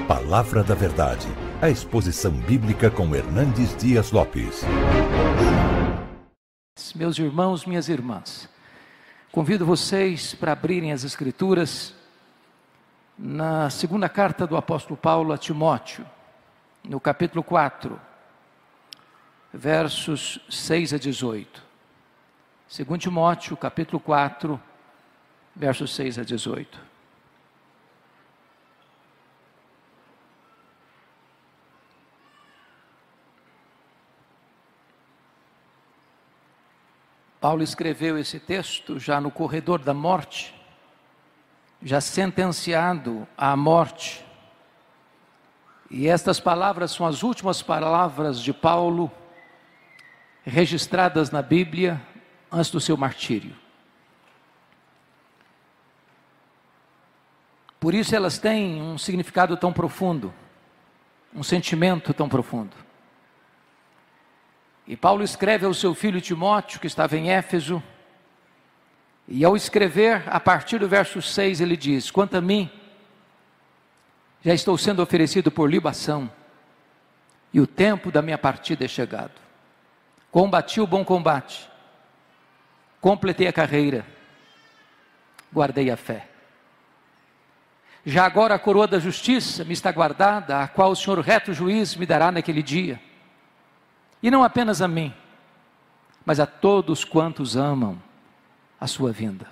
Palavra da Verdade, a exposição bíblica com Hernandes Dias Lopes. Meus irmãos, minhas irmãs, convido vocês para abrirem as Escrituras na segunda carta do apóstolo Paulo a Timóteo, no capítulo 4, versos 6 a 18. 2 Timóteo, capítulo 4, versos 6 a 18. Paulo escreveu esse texto já no corredor da morte, já sentenciado à morte. E estas palavras são as últimas palavras de Paulo registradas na Bíblia antes do seu martírio. Por isso elas têm um significado tão profundo, um sentimento tão profundo. E Paulo escreve ao seu filho Timóteo, que estava em Éfeso, e ao escrever, a partir do verso 6, ele diz: quanto a mim, já estou sendo oferecido por libação, e o tempo da minha partida é chegado. Combati o bom combate, completei a carreira, guardei a fé. Já agora a coroa da justiça me está guardada, a qual o Senhor reto juiz me dará naquele dia. E não apenas a mim, mas a todos quantos amam a sua vinda.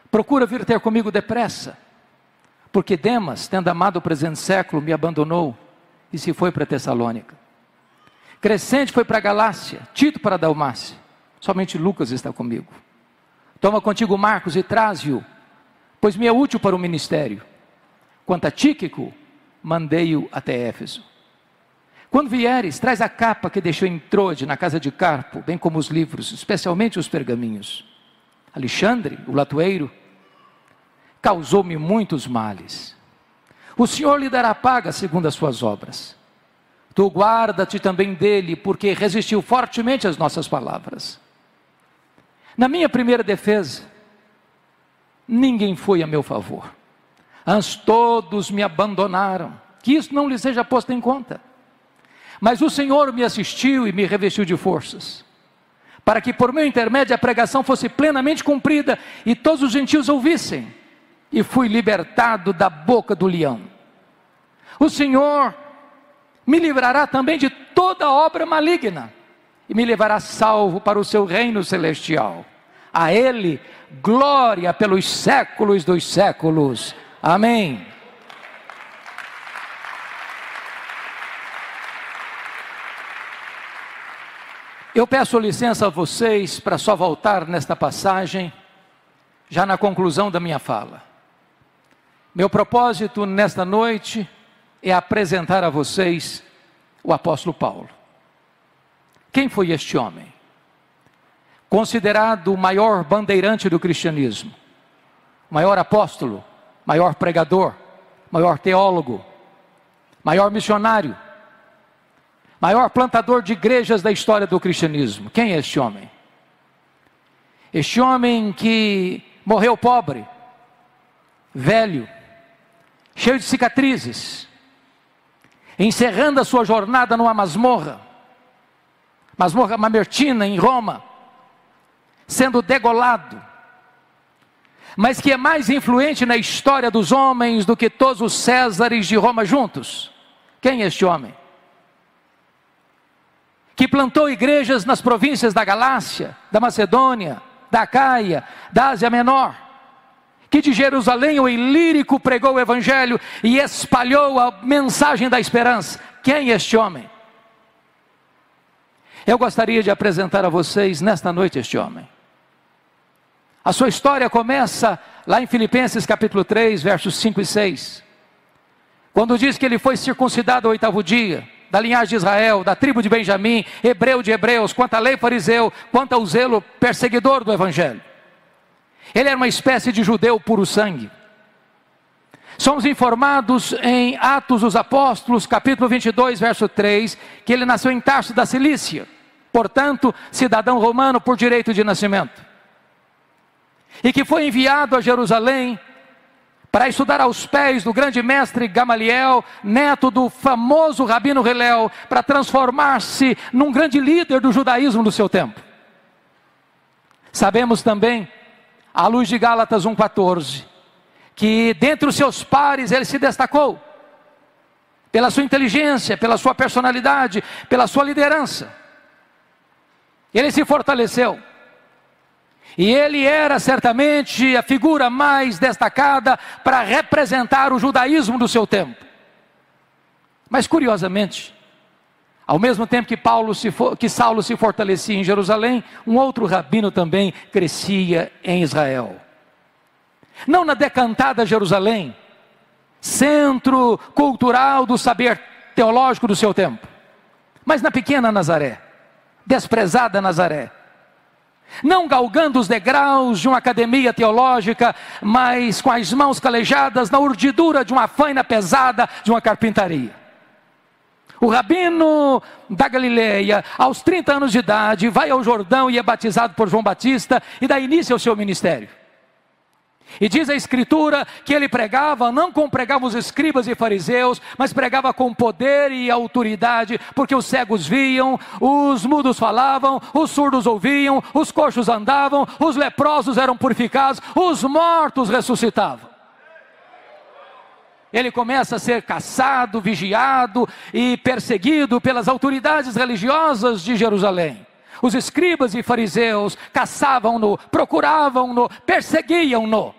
Procura vir ter comigo depressa, porque Demas, tendo amado o presente século, me abandonou e se foi para Tessalônica. Crescente foi para a Galácia, Tito para a Dalmácia, somente Lucas está comigo. Toma contigo Marcos e traze-o, pois me é útil para o ministério. Quanto a Tíquico, mandei-o até Éfeso. Quando vieres, traz a capa que deixou em Troade, na casa de Carpo, bem como os livros, especialmente os pergaminhos. Alexandre, o latoeiro, causou-me muitos males. O Senhor lhe dará paga segundo as suas obras. Tu guarda-te também dele, porque resistiu fortemente às nossas palavras. Na minha primeira defesa, ninguém foi a meu favor. Antes todos me abandonaram, que isso não lhes seja posto em conta. Mas o Senhor me assistiu e me revestiu de forças, para que por meu intermédio a pregação fosse plenamente cumprida e todos os gentios ouvissem, e fui libertado da boca do leão. O Senhor me livrará também de toda obra maligna, e me levará salvo para o seu reino celestial. A Ele glória pelos séculos dos séculos. Amém. Eu peço licença a vocês para só voltar nesta passagem, já na conclusão da minha fala. Meu propósito nesta noite é apresentar a vocês o apóstolo Paulo. Quem foi este homem? Considerado o maior bandeirante do cristianismo, maior apóstolo, maior pregador, maior teólogo, maior missionário, maior plantador de igrejas da história do cristianismo. Quem é este homem? Este homem que morreu pobre, velho, cheio de cicatrizes, encerrando a sua jornada numa masmorra mamertina em Roma, sendo degolado, mas que é mais influente na história dos homens do que todos os Césares de Roma juntos. Quem é este homem? Que plantou igrejas nas províncias da Galácia, da Macedônia, da Acaia, da Ásia Menor, que de Jerusalém o Ilírico pregou o Evangelho e espalhou a mensagem da esperança. Quem é este homem? Eu gostaria de apresentar a vocês nesta noite este homem. A sua história começa lá em Filipenses capítulo 3, versos 5 e 6, quando diz que ele foi circuncidado ao 8º dia, da linhagem de Israel, da tribo de Benjamim, hebreu de hebreus, quanto à lei fariseu, quanto ao zelo perseguidor do Evangelho. Ele era uma espécie de judeu puro sangue. Somos informados em Atos dos Apóstolos, capítulo 22, verso 3, que ele nasceu em Tarso da Cilícia, portanto, cidadão romano por direito de nascimento. E que foi enviado a Jerusalém para estudar aos pés do grande mestre Gamaliel, neto do famoso Rabino Hillel, para transformar-se num grande líder do judaísmo do seu tempo. Sabemos também, à luz de Gálatas 1,14, que dentre os seus pares ele se destacou pela sua inteligência, pela sua personalidade, pela sua liderança. Ele se fortaleceu. E ele era certamente a figura mais destacada para representar o judaísmo do seu tempo. Mas curiosamente, ao mesmo tempo que Saulo se fortalecia em Jerusalém, um outro rabino também crescia em Israel. Não na decantada Jerusalém, centro cultural do saber teológico do seu tempo, mas na pequena Nazaré, desprezada Nazaré. Não galgando os degraus de uma academia teológica, mas com as mãos calejadas na urdidura de uma faina pesada de uma carpintaria. O rabino da Galileia, aos 30 anos de idade, vai ao Jordão e é batizado por João Batista e dá início ao seu ministério. E diz a Escritura que ele pregava, não como pregavam os escribas e fariseus, mas pregava com poder e autoridade, porque os cegos viam, os mudos falavam, os surdos ouviam, os coxos andavam, os leprosos eram purificados, os mortos ressuscitavam. Ele começa a ser caçado, vigiado e perseguido pelas autoridades religiosas de Jerusalém. Os escribas e fariseus caçavam-no, procuravam-no, perseguiam-no.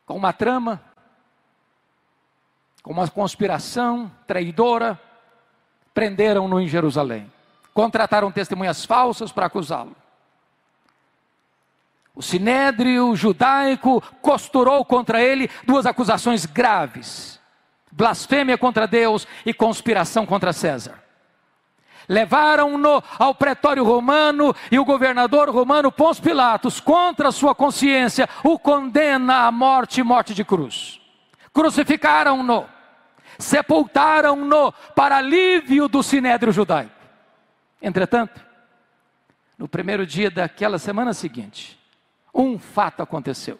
Com uma trama, com uma conspiração traidora, prenderam-no em Jerusalém. Contrataram testemunhas falsas para acusá-lo. O sinédrio judaico costurou contra ele duas acusações graves: blasfêmia contra Deus e conspiração contra César. Levaram-no ao pretório romano e o governador romano Pôncio Pilatos, contra sua consciência, o condena à morte e morte de cruz. Crucificaram-no, sepultaram-no para alívio do sinédrio judaico. Entretanto, no primeiro dia daquela semana seguinte, um fato aconteceu.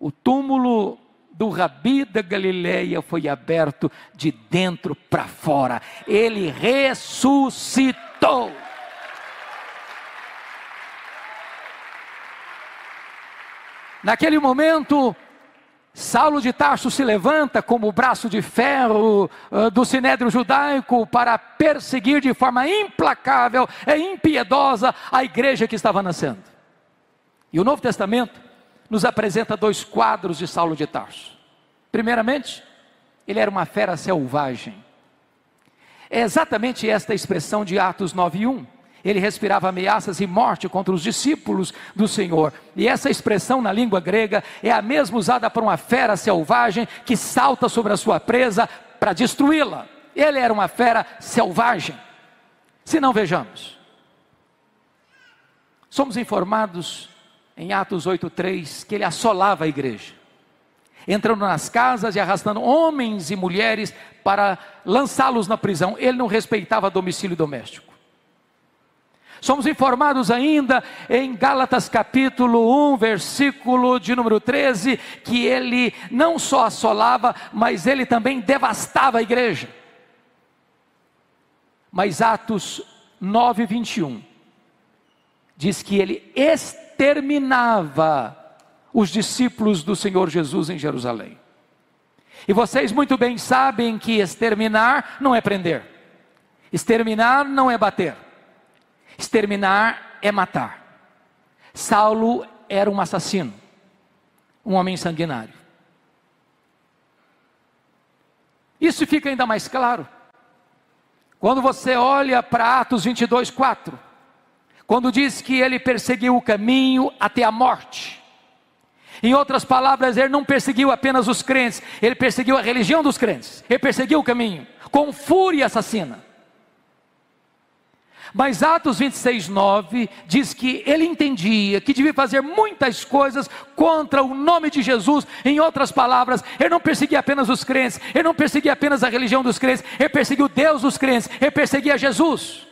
O túmulo do Rabi da Galileia foi aberto de dentro para fora. Ele ressuscitou. Naquele momento, Saulo de Tarso se levanta como o braço de ferro do sinédrio judaico para perseguir de forma implacável e impiedosa a igreja que estava nascendo. E o Novo Testamento nos apresenta dois quadros de Saulo de Tarso. Primeiramente, ele era uma fera selvagem. É exatamente esta expressão de Atos 9:1. Ele respirava ameaças e morte contra os discípulos do Senhor. E essa expressão na língua grega é a mesma usada por uma fera selvagem que salta sobre a sua presa para destruí-la. Ele era uma fera selvagem. Se não, vejamos. Somos informados em Atos 8:3 que ele assolava a igreja, entrando nas casas e arrastando homens e mulheres para lançá-los na prisão. Ele não respeitava domicílio doméstico. Somos informados ainda em Gálatas capítulo 1, versículo de número 13, que ele não só assolava, mas ele também devastava a igreja. Mas Atos 9:21 diz que ele exterminava os discípulos do Senhor Jesus em Jerusalém. E vocês muito bem sabem que exterminar não é prender, exterminar não é bater, exterminar é matar. Saulo era um assassino, um homem sanguinário. Isso fica ainda mais claro quando você olha para Atos 22:4, quando diz que ele perseguiu o caminho até a morte. Em outras palavras, ele não perseguiu apenas os crentes, ele perseguiu a religião dos crentes, ele perseguiu o caminho, com fúria assassina. Mas Atos 26:9 diz que ele entendia que devia fazer muitas coisas contra o nome de Jesus. Em outras palavras, ele não perseguia apenas os crentes, ele não perseguia apenas a religião dos crentes, ele perseguiu Deus dos crentes, ele perseguia Jesus.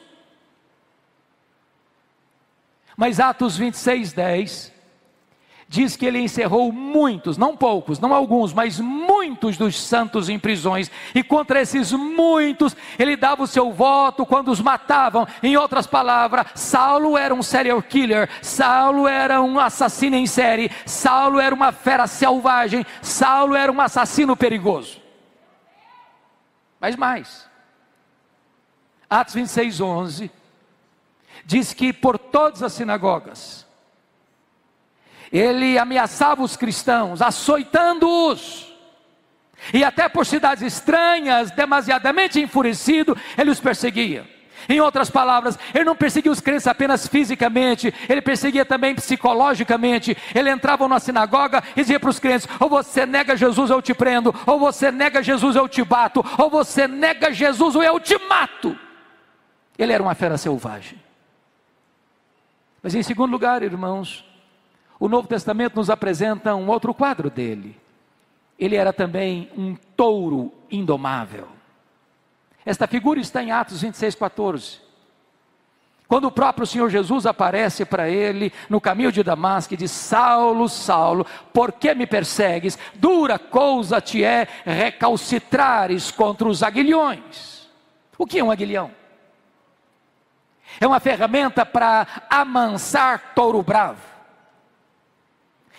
Mas Atos 26:10 diz que ele encerrou muitos, não poucos, não alguns, mas muitos dos santos em prisões, e contra esses muitos, ele dava o seu voto quando os matavam. Em outras palavras, Saulo era um serial killer, Saulo era um assassino em série, Saulo era uma fera selvagem, Saulo era um assassino perigoso. Mas mais, Atos 26:11, diz que por todas as sinagogas, ele ameaçava os cristãos, açoitando-os, e até por cidades estranhas, demasiadamente enfurecido, ele os perseguia. Em outras palavras, ele não perseguia os crentes apenas fisicamente, ele perseguia também psicologicamente. Ele entrava numa sinagoga e dizia para os crentes: ou você nega Jesus, eu te prendo; ou você nega Jesus, eu te bato; ou você nega Jesus, ou eu te mato. Ele era uma fera selvagem. Mas em segundo lugar, irmãos, o Novo Testamento nos apresenta um outro quadro dele. Ele era também um touro indomável. Esta figura está em Atos 26:14. Quando o próprio Senhor Jesus aparece para ele no caminho de Damasco e diz: Saulo, Saulo, por que me persegues? Dura coisa te é recalcitrares contra os aguilhões. O que é um aguilhão? É uma ferramenta para amansar touro bravo.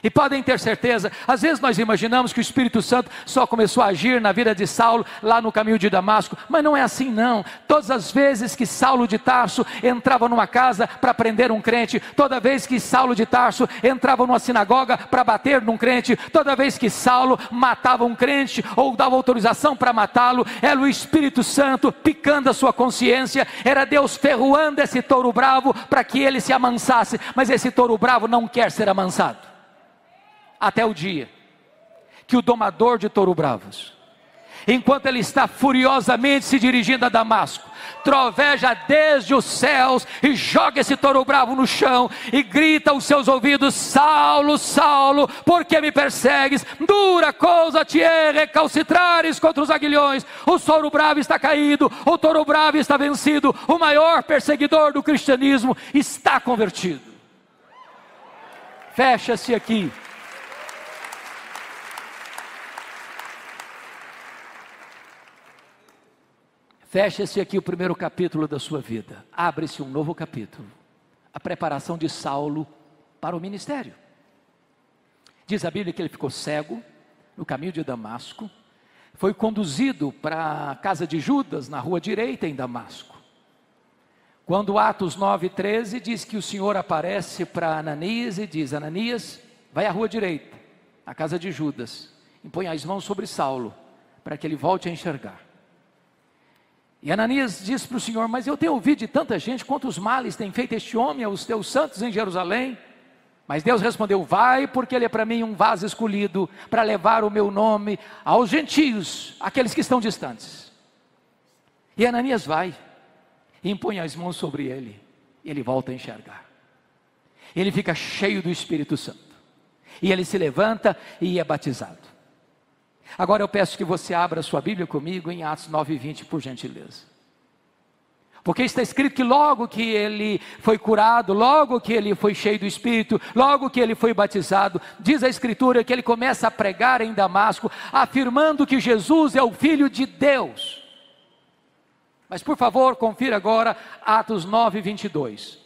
E podem ter certeza, às vezes nós imaginamos que o Espírito Santo só começou a agir na vida de Saulo lá no caminho de Damasco, mas não é assim não. Todas as vezes que Saulo de Tarso entrava numa casa para prender um crente, toda vez que Saulo de Tarso entrava numa sinagoga para bater num crente, toda vez que Saulo matava um crente ou dava autorização para matá-lo, era o Espírito Santo picando a sua consciência, era Deus ferroando esse touro bravo para que ele se amansasse. Mas esse touro bravo não quer ser amansado. Até o dia que o domador de touro bravos, enquanto ele está furiosamente se dirigindo a Damasco, troveja desde os céus e joga esse touro bravo no chão e grita aos seus ouvidos: Saulo, Saulo, por que me persegues? Dura coisa te é recalcitrares contra os aguilhões. O touro bravo está caído, o touro bravo está vencido, o maior perseguidor do cristianismo está convertido. Fecha-se aqui Fecha-se aqui o primeiro capítulo da sua vida. Abre-se um novo capítulo. A preparação de Saulo para o ministério. Diz a Bíblia que ele ficou cego no caminho de Damasco. Foi conduzido para a casa de Judas, na rua direita em Damasco. Quando Atos 9:13 diz que o Senhor aparece para Ananias e diz: Ananias, vai à rua direita, à casa de Judas, e põe as mãos sobre Saulo, para que ele volte a enxergar. E Ananias diz para o Senhor: mas eu tenho ouvido de tanta gente quantos males tem feito este homem aos teus santos em Jerusalém. Mas Deus respondeu: vai, porque ele é para mim um vaso escolhido para levar o meu nome aos gentios, aqueles que estão distantes. E Ananias vai e impõe as mãos sobre ele, e ele volta a enxergar. Ele fica cheio do Espírito Santo, e ele se levanta e é batizado. Agora eu peço que você abra sua Bíblia comigo em Atos 9:20, por gentileza. Porque está escrito que logo que ele foi curado, logo que ele foi cheio do Espírito, logo que ele foi batizado, diz a Escritura que ele começa a pregar em Damasco, afirmando que Jesus é o Filho de Deus. Mas por favor, confira agora Atos 9:22.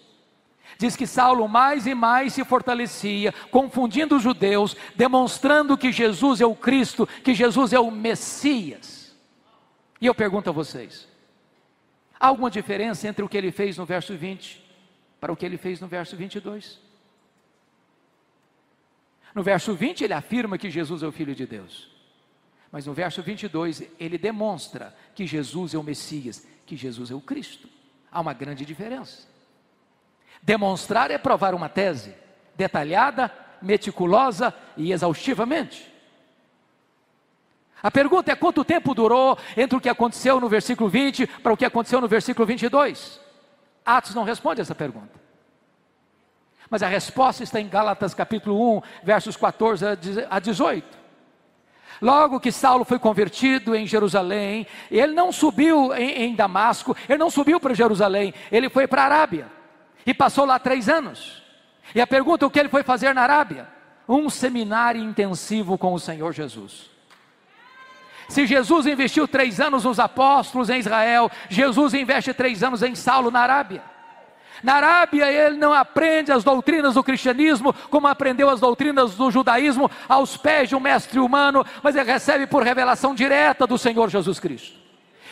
Diz que Saulo mais e mais se fortalecia, confundindo os judeus, demonstrando que Jesus é o Cristo, que Jesus é o Messias. E eu pergunto a vocês: há alguma diferença entre o que ele fez no verso 20 para o que ele fez no verso 22? No verso 20 ele afirma que Jesus é o Filho de Deus, mas no verso 22 ele demonstra que Jesus é o Messias, que Jesus é o Cristo. Há uma grande diferença. Demonstrar é provar uma tese, detalhada, meticulosa e exaustivamente. A pergunta é: quanto tempo durou entre o que aconteceu no versículo 20 para o que aconteceu no versículo 22? Atos não responde essa pergunta. Mas a resposta está em Gálatas capítulo 1, versos 14 a 18. Logo que Saulo foi convertido em Jerusalém, ele não subiu em Damasco, ele não subiu para Jerusalém, ele foi para a Arábia. E passou lá 3 anos. E a pergunta: o que ele foi fazer na Arábia? um seminário intensivo com o Senhor Jesus. Se Jesus investiu 3 anos nos apóstolos em Israel, Jesus investe 3 anos em Saulo na Arábia. Na Arábia ele não aprende as doutrinas do cristianismo como aprendeu as doutrinas do judaísmo aos pés de um mestre humano, mas ele recebe por revelação direta do Senhor Jesus Cristo.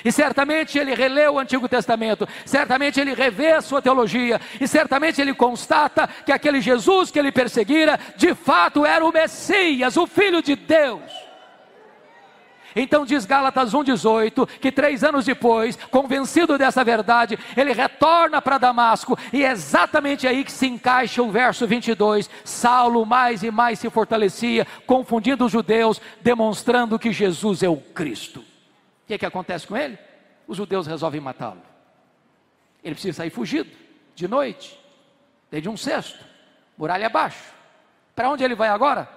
E certamente ele releu o Antigo Testamento, certamente ele revê a sua teologia, e certamente ele constata que aquele Jesus que ele perseguira, de fato era o Messias, o Filho de Deus. Então diz Gálatas 1,18, que 3 anos depois, convencido dessa verdade, ele retorna para Damasco, e é exatamente aí que se encaixa o verso 22, Saulo mais e mais se fortalecia, confundindo os judeus, demonstrando que Jesus é o Cristo. O que acontece com ele? Os judeus resolvem matá-lo. Ele precisa sair fugido, de noite, dentro de um cesto, muralha abaixo. Para onde ele vai agora?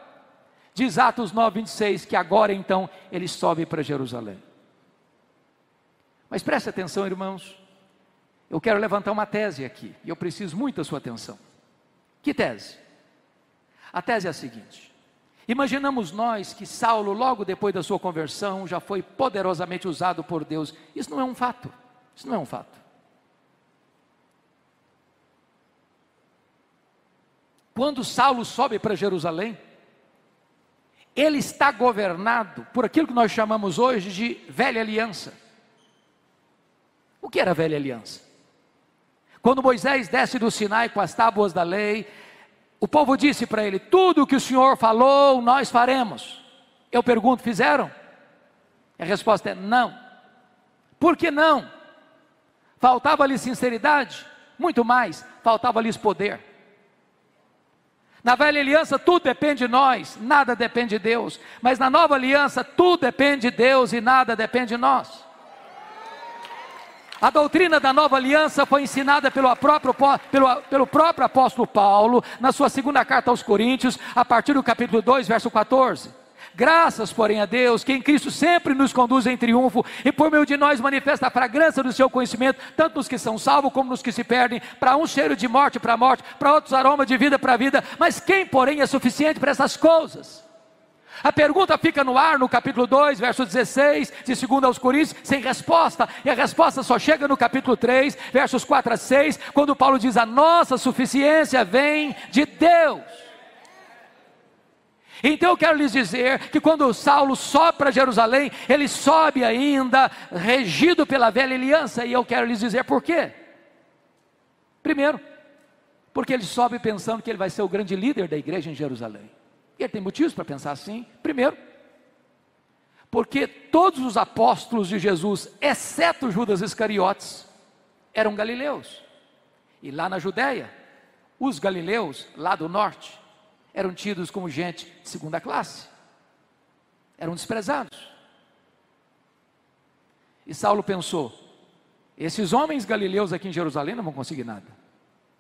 Diz Atos 9,26, que agora então ele sobe para Jerusalém. Mas preste atenção, irmãos, eu quero levantar uma tese aqui, e eu preciso muito da sua atenção. Que tese? A tese é a seguinte: imaginamos nós que Saulo, logo depois da sua conversão, já foi poderosamente usado por Deus. Isso não é um fato, isso não é um fato. Quando Saulo sobe para Jerusalém, ele está governado por aquilo que nós chamamos hoje de velha aliança. O que era a velha aliança? Quando Moisés desce do Sinai com as tábuas da lei, o povo disse para ele: tudo o que o Senhor falou, nós faremos. Eu pergunto, fizeram? A resposta é não. Por que não? Faltava-lhes sinceridade? Muito mais, faltava-lhes poder. Na velha aliança tudo depende de nós, nada depende de Deus. Mas na nova aliança tudo depende de Deus e nada depende de nós. A doutrina da nova aliança foi ensinada pelo próprio apóstolo Paulo, na sua 2ª carta aos Coríntios, a partir do capítulo 2, verso 14. Graças, porém, a Deus, que em Cristo sempre nos conduz em triunfo, e por meio de nós manifesta a fragrância do seu conhecimento, tanto nos que são salvos como nos que se perdem. Para uns cheiro de morte para a morte, para outros aroma de vida para a vida. Mas quem, porém, é suficiente para essas coisas? A pergunta fica no ar no capítulo 2, verso 16, de 2 aos Coríntios, sem resposta. E a resposta só chega no capítulo 3, versos 4 a 6, quando Paulo diz: a nossa suficiência vem de Deus. Então eu quero lhes dizer que quando Saulo sobe para Jerusalém, ele sobe ainda regido pela velha aliança. E eu quero lhes dizer por quê. Primeiro, porque ele sobe pensando que ele vai ser o grande líder da igreja em Jerusalém. E ele tem motivos para pensar assim. Primeiro, porque todos os apóstolos de Jesus, exceto Judas Iscariotes, eram galileus. E lá na Judéia, os galileus, lá do norte, eram tidos como gente de 2ª classe, eram desprezados. E Saulo pensou: esses homens galileus aqui em Jerusalém não vão conseguir nada,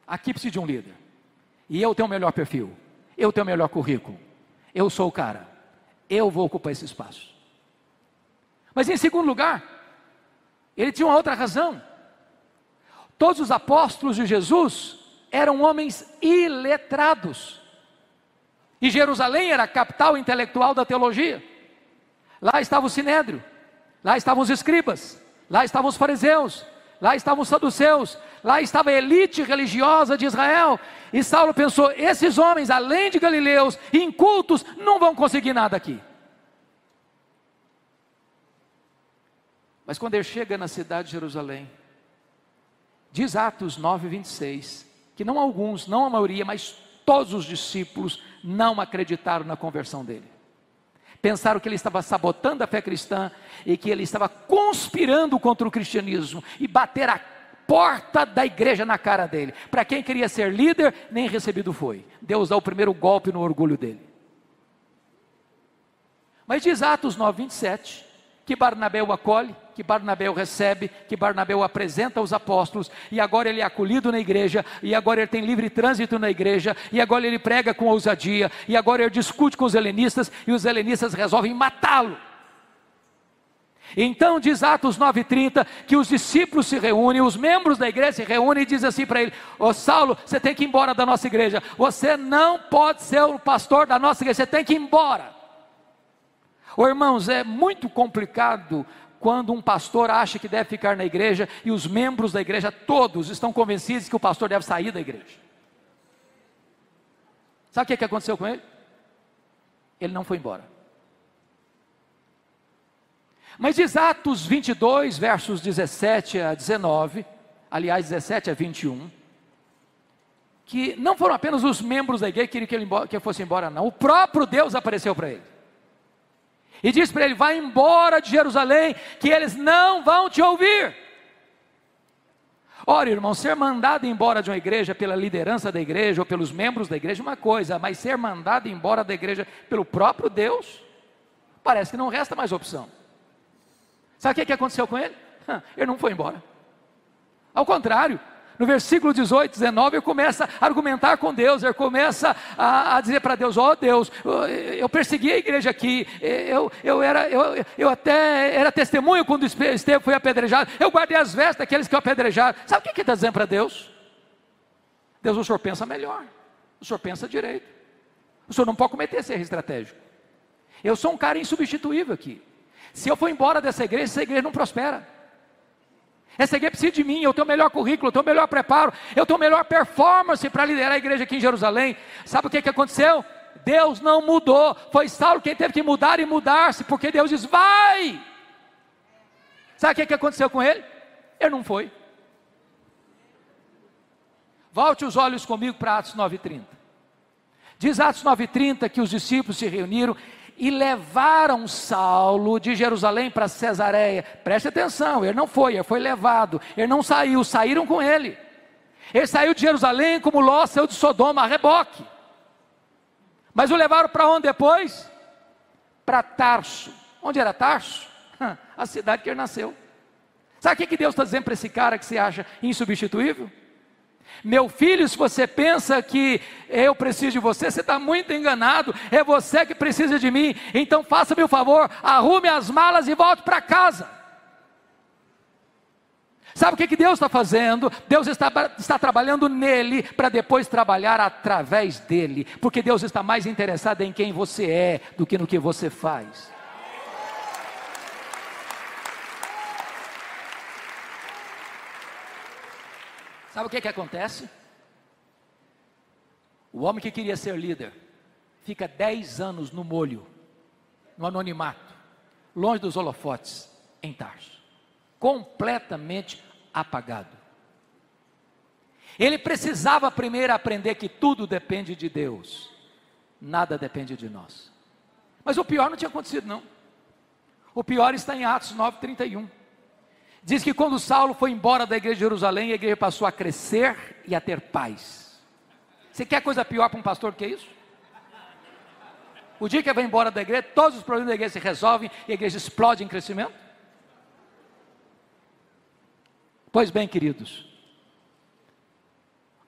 aqui precisa de um líder, e eu tenho o melhor perfil, eu tenho o melhor currículo, eu sou o cara, eu vou ocupar esse espaço. Mas em segundo lugar, ele tinha uma outra razão. Todos os apóstolos de Jesus eram homens iletrados. E Jerusalém era a capital intelectual da teologia. Lá estava o Sinédrio, lá estavam os escribas, lá estavam os fariseus, lá estavam os saduceus, lá estava a elite religiosa de Israel. E Saulo pensou: esses homens, além de galileus, incultos, não vão conseguir nada aqui. Mas quando ele chega na cidade de Jerusalém, diz Atos 9:26, que não alguns, não a maioria, mas todos os discípulos não acreditaram na conversão dele. Pensaram que ele estava sabotando a fé cristã e que ele estava conspirando contra o cristianismo e bater a porta da igreja na cara dele. Para quem queria ser líder, nem recebido foi. Deus dá o primeiro golpe no orgulho dele. Mas diz Atos 9:27 que Barnabé o acolhe, que Barnabé o recebe, que Barnabé o apresenta aos apóstolos, e agora ele é acolhido na igreja, e agora ele tem livre trânsito na igreja, e agora ele prega com ousadia, e agora ele discute com os helenistas, e os helenistas resolvem matá-lo. Então diz Atos 9:30, que os discípulos se reúnem, os membros da igreja se reúnem e dizem assim para ele: ô Saulo, você tem que ir embora da nossa igreja, você não pode ser o pastor da nossa igreja, você tem que ir embora. Ô irmãos, é muito complicado quando um pastor acha que deve ficar na igreja e os membros da igreja todos estão convencidos que o pastor deve sair da igreja. Sabe o que aconteceu com ele? Ele não foi embora. Mas diz Atos 22, versos 17 a 19, aliás 17 a 21, que não foram apenas os membros da igreja que queriam que ele fosse embora, não. O próprio Deus apareceu para ele e disse para ele: vai embora de Jerusalém, que eles não vão te ouvir. Ora, irmão, ser mandado embora de uma igreja pela liderança da igreja ou pelos membros da igreja é uma coisa, mas ser mandado embora da igreja pelo próprio Deus, parece que não resta mais opção. Sabe o que aconteceu com ele? Ele não foi embora. Ao contrário, no versículo 18, 19, ele começa a argumentar com Deus, ele começa a dizer para Deus: ó Deus, eu persegui a igreja aqui, eu até era testemunho quando Estevão foi apedrejado, eu guardei as vestes daqueles que o apedrejaram. Sabe o que ele está dizendo para Deus? Deus, o senhor pensa melhor, o senhor pensa direito, o senhor não pode cometer esse erro estratégico. Eu sou um cara insubstituível aqui. Se eu for embora dessa igreja, essa igreja não prospera. Essa igreja precisa de mim, eu tenho o melhor currículo, eu tenho o melhor preparo, eu tenho a melhor performance para liderar a igreja aqui em Jerusalém. Sabe o que aconteceu? Deus não mudou, foi Saulo quem teve que mudar e mudar-se, porque Deus diz: vai! Sabe o que aconteceu com ele? Ele não foi. Volte os olhos comigo para Atos 9:30. Diz Atos 9:30 que os discípulos se reuniram e levaram Saulo de Jerusalém para Cesareia. Preste atenção, ele não foi, ele foi levado, ele não saiu, saíram com ele. Ele saiu de Jerusalém como Ló saiu de Sodoma, a reboque. Mas o levaram para onde depois? Para Tarso. Onde era Tarso? A cidade que ele nasceu. Sabe o que Deus está dizendo para esse cara que se acha insubstituível? Meu filho, se você pensa que eu preciso de você, você está muito enganado, é você que precisa de mim, então faça-me o favor, arrume as malas e volte para casa. Sabe o que Deus está fazendo? Deus está trabalhando nele, para depois trabalhar através dele, porque Deus está mais interessado em quem você é, do que no que você faz. Sabe o que acontece? O homem que queria ser líder fica 10 anos no molho, no anonimato, longe dos holofotes, em Tarso, completamente apagado. Ele precisava primeiro aprender que tudo depende de Deus, nada depende de nós. Mas o pior não tinha acontecido não. O pior está em Atos 9:31. Diz que quando Saulo foi embora da igreja de Jerusalém, a igreja passou a crescer e a ter paz. Você quer coisa pior para um pastor do que isso? O dia que ele vai embora da igreja, todos os problemas da igreja se resolvem e a igreja explode em crescimento? Pois bem, queridos,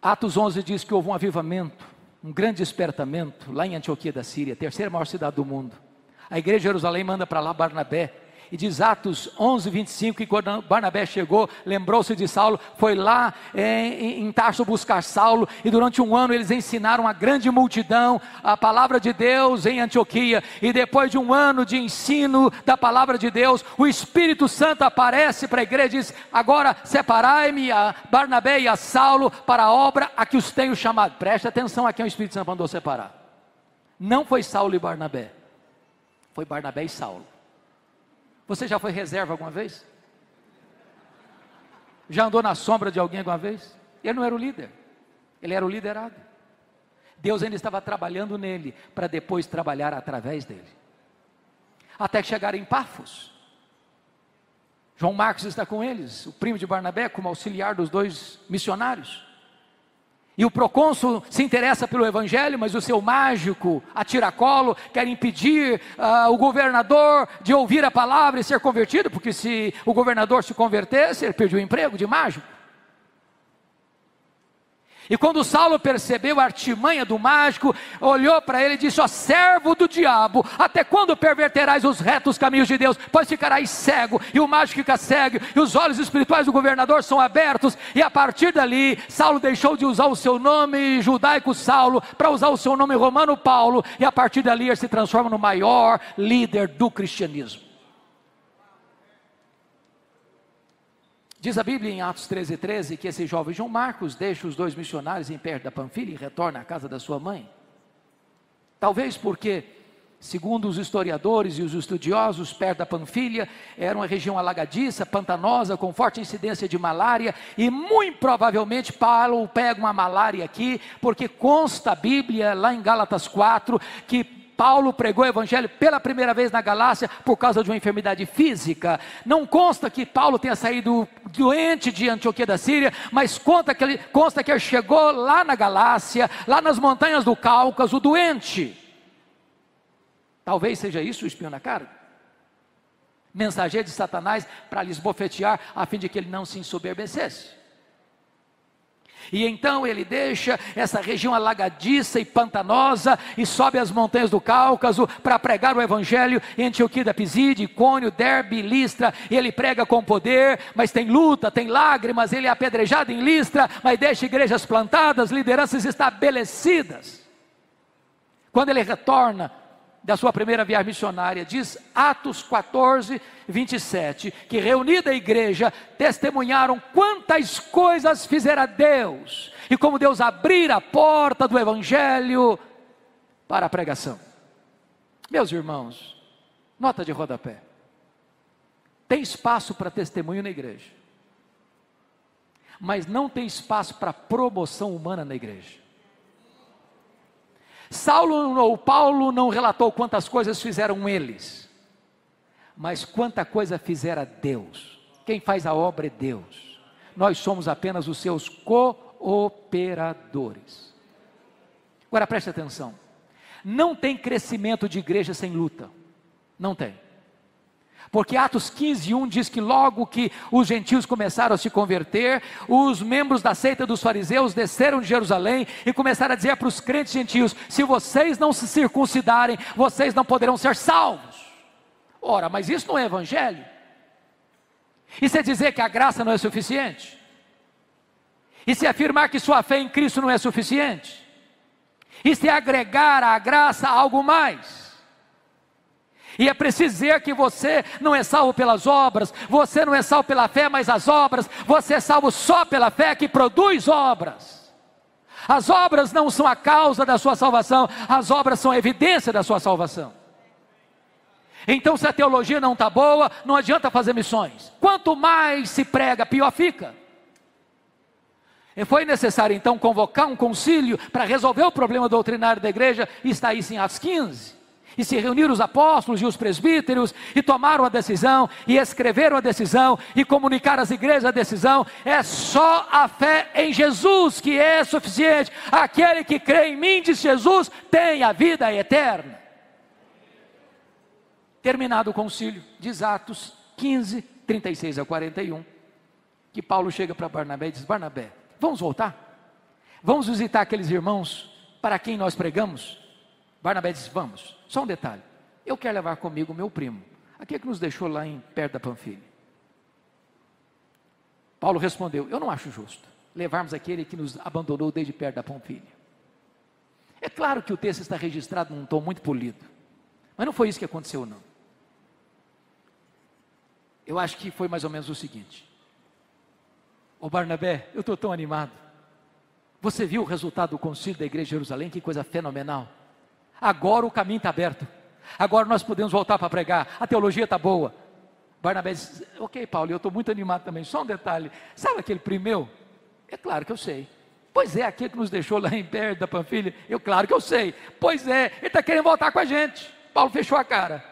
Atos 11 diz que houve um avivamento, um grande despertamento lá em Antioquia da Síria, a terceira maior cidade do mundo. A igreja de Jerusalém manda para lá Barnabé. E diz Atos 11:25, que quando Barnabé chegou, lembrou-se de Saulo, foi lá em Tarso buscar Saulo, e durante um ano eles ensinaram a grande multidão a palavra de Deus em Antioquia, e depois de um ano de ensino da palavra de Deus, o Espírito Santo aparece para a igreja e diz: agora separai-me a Barnabé e a Saulo para a obra a que os tenho chamado. Preste atenção a quem o Espírito Santo mandou separar. Não foi Saulo e Barnabé, foi Barnabé e Saulo. Você já foi reserva alguma vez? Já andou na sombra de alguém alguma vez? Ele não era o líder, ele era o liderado. Deus ainda estava trabalhando nele, para depois trabalhar através dele. Até que chegaram em Pafos. João Marcos está com eles, o primo de Barnabé, como auxiliar dos dois missionários. E o procônsul se interessa pelo evangelho, mas o seu mágico, a tiracolo, quer impedir o governador de ouvir a palavra e ser convertido, porque se o governador se convertesse, ele perdia o emprego de mágico. E quando Saulo percebeu a artimanha do mágico, olhou para ele e disse: ó servo do diabo, até quando perverterás os retos caminhos de Deus? Pois ficarás cego, e o mágico fica cego, e os olhos espirituais do governador são abertos. E a partir dali, Saulo deixou de usar o seu nome judaico Saulo, para usar o seu nome romano Paulo, e a partir dali ele se transforma no maior líder do cristianismo. Diz a Bíblia em Atos 13:13 que esse jovem João Marcos deixa os 2 missionários em perto da Panfilha e retorna à casa da sua mãe. Talvez porque, segundo os historiadores e os estudiosos, perto da Panfilha era uma região alagadiça, pantanosa, com forte incidência de malária, e muito provavelmente Paulo pega uma malária aqui, porque consta a Bíblia lá em Gálatas 4, que Paulo pregou o evangelho pela primeira vez na Galácia por causa de uma enfermidade física. Não consta que Paulo tenha saído doente de Antioquia da Síria, mas consta que ele chegou lá na Galácia, lá nas montanhas do Cáucaso, doente. Talvez seja isso o espinho na cara, mensageiro de Satanás para lhe esbofetear, a fim de que ele não se ensoberbecesse. E então ele deixa essa região alagadiça e pantanosa e sobe as montanhas do Cáucaso para pregar o evangelho em Antioquia da Pisídia, Icônio, Derbe, Listra. E ele prega com poder, mas tem luta, tem lágrimas. Ele é apedrejado em Listra, mas deixa igrejas plantadas, lideranças estabelecidas. Quando ele retorna da sua primeira viagem missionária, diz Atos 14:27, que reunida a igreja, testemunharam quantas coisas fizera Deus, e como Deus abrira a porta do evangelho para a pregação. Meus irmãos, nota de rodapé: tem espaço para testemunho na igreja, mas não tem espaço para promoção humana na igreja. Paulo não relatou quantas coisas fizeram eles, mas quanta coisa fizera Deus. Quem faz a obra é Deus, nós somos apenas os seus cooperadores. Agora preste atenção, não tem crescimento de igreja sem luta, não tem. Porque Atos 15:1 diz que logo que os gentios começaram a se converter, os membros da seita dos fariseus desceram de Jerusalém e começaram a dizer para os crentes gentios: se vocês não se circuncidarem, vocês não poderão ser salvos. Ora, mas isso não é evangelho? Isso é dizer que a graça não é suficiente? Isso é afirmar que sua fé em Cristo não é suficiente? Isso é agregar à graça algo mais? E é preciso dizer que você não é salvo pelas obras, você não é salvo pela fé, mas as obras, você é salvo só pela fé que produz obras. As obras não são a causa da sua salvação, as obras são a evidência da sua salvação. Então, se a teologia não está boa, não adianta fazer missões. Quanto mais se prega, pior fica. E foi necessário então convocar um concílio para resolver o problema doutrinário da igreja, e está isso em Atos 15. E se reuniram os apóstolos e os presbíteros, e tomaram a decisão, e escreveram a decisão, e comunicaram às igrejas a decisão. É só a fé em Jesus que é suficiente. Aquele que crê em mim, diz Jesus, tem a vida eterna. Terminado o concílio, diz Atos 15:36-41, que Paulo chega para Barnabé e diz: Barnabé, vamos voltar? Vamos visitar aqueles irmãos para quem nós pregamos? Barnabé diz: vamos. Só um detalhe, eu quero levar comigo meu primo, aquele que nos deixou lá em perto da Panfilha. Paulo respondeu: eu não acho justo levarmos aquele que nos abandonou desde perto da Panfilha. É claro que o texto está registrado num tom muito polido, mas não foi isso que aconteceu não. Eu acho que foi mais ou menos o seguinte: ô Barnabé, eu estou tão animado. Você viu o resultado do concílio da igreja de Jerusalém? Que coisa fenomenal. Agora o caminho está aberto, agora nós podemos voltar para pregar, a teologia está boa. Barnabé disse: ok Paulo, eu estou muito animado também. Só um detalhe, sabe aquele primo meu? É claro que eu sei. Pois é, aquele que nos deixou lá em perto da Panfilha? Claro que eu sei. Pois é, ele está querendo voltar com a gente. Paulo fechou a cara.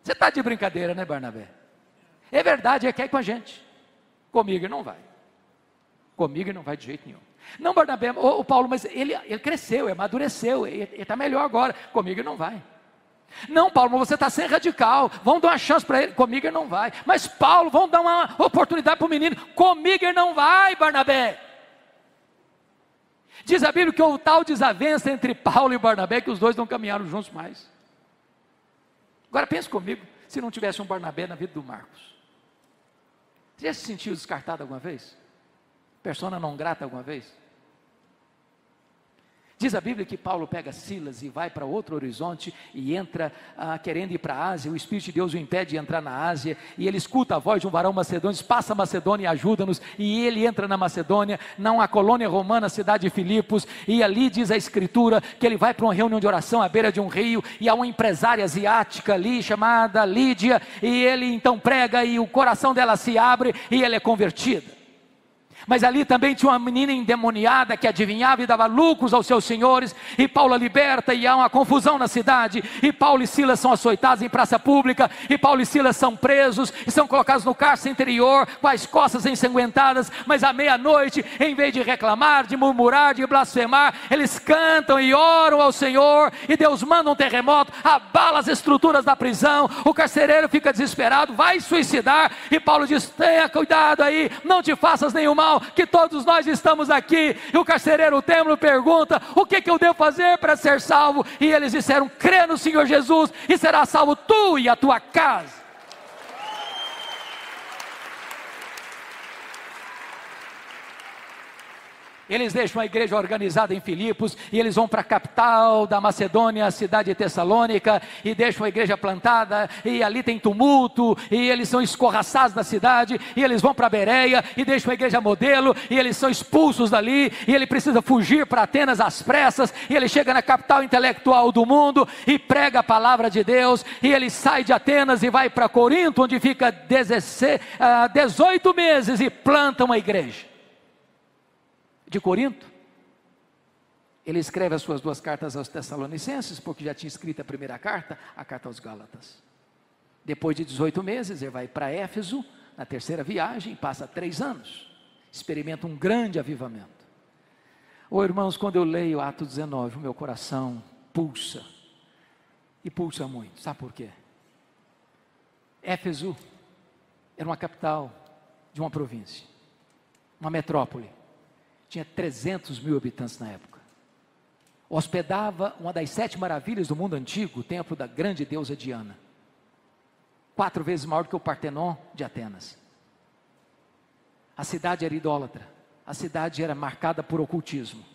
Você está de brincadeira, né, Barnabé? É verdade, ele quer ir com a gente. Comigo ele não vai. Comigo ele não vai de jeito nenhum. Não, Barnabé, o Paulo, mas ele cresceu, ele amadureceu, ele está melhor agora. Comigo ele não vai. Não, Paulo, mas você está sendo radical. Vamos dar uma chance para ele. Comigo ele não vai. Mas Paulo, vamos dar uma oportunidade para o menino. Comigo ele não vai, Barnabé. Diz a Bíblia que houve tal desavença entre Paulo e Barnabé que os dois não caminharam juntos mais. Agora pense comigo, se não tivesse um Barnabé na vida do Marcos. Você já se sentiu descartado alguma vez? Persona não grata alguma vez? Diz a Bíblia que Paulo pega Silas e vai para outro horizonte e entra querendo ir para a Ásia. O Espírito de Deus o impede de entrar na Ásia, e ele escuta a voz de um varão macedônio, diz: passa a Macedônia e ajuda-nos. E ele entra na Macedônia, na colônia romana, cidade de Filipos, e ali diz a Escritura que ele vai para uma reunião de oração à beira de um rio, e há uma empresária asiática ali chamada Lídia, e ele então prega e o coração dela se abre e ela é convertida. Mas ali também tinha uma menina endemoniada que adivinhava e dava lucros aos seus senhores, e Paulo a liberta, e há uma confusão na cidade, e Paulo e Silas são açoitados em praça pública, e Paulo e Silas são presos, e são colocados no cárcere interior, com as costas ensanguentadas, mas à meia-noite, em vez de reclamar, de murmurar, de blasfemar, eles cantam e oram ao Senhor, e Deus manda um terremoto, abala as estruturas da prisão, o carcereiro fica desesperado, vai suicidar, e Paulo diz: tenha cuidado aí, não te faças nenhum mal, que todos nós estamos aqui. E o carcereiro, o templo, pergunta: o que eu devo fazer para ser salvo? E eles disseram: crê no Senhor Jesus e será salvo tu e a tua casa. Eles deixam a igreja organizada em Filipos, e eles vão para a capital da Macedônia, a cidade de Tessalônica, e deixam a igreja plantada, e ali tem tumulto, e eles são escorraçados da cidade, e eles vão para Bereia, e deixam a igreja modelo, e eles são expulsos dali, e ele precisa fugir para Atenas às pressas, e ele chega na capital intelectual do mundo, e prega a palavra de Deus, e ele sai de Atenas e vai para Corinto, onde fica 18 meses, e planta uma igreja. De Corinto, ele escreve as suas 2 cartas aos Tessalonicenses, porque já tinha escrito a primeira carta, a carta aos Gálatas. Depois de 18 meses, ele vai para Éfeso, na terceira viagem, passa 3 anos, experimenta um grande avivamento. Irmãos, quando eu leio Atos 19, o meu coração pulsa, e pulsa muito. Sabe por quê? Éfeso era uma capital de uma província, uma metrópole. Tinha 300 mil habitantes na época. Hospedava uma das 7 maravilhas do mundo antigo, o templo da grande deusa Diana. 4 vezes maior do que o Partenon de Atenas. A cidade era idólatra. A cidade era marcada por ocultismo.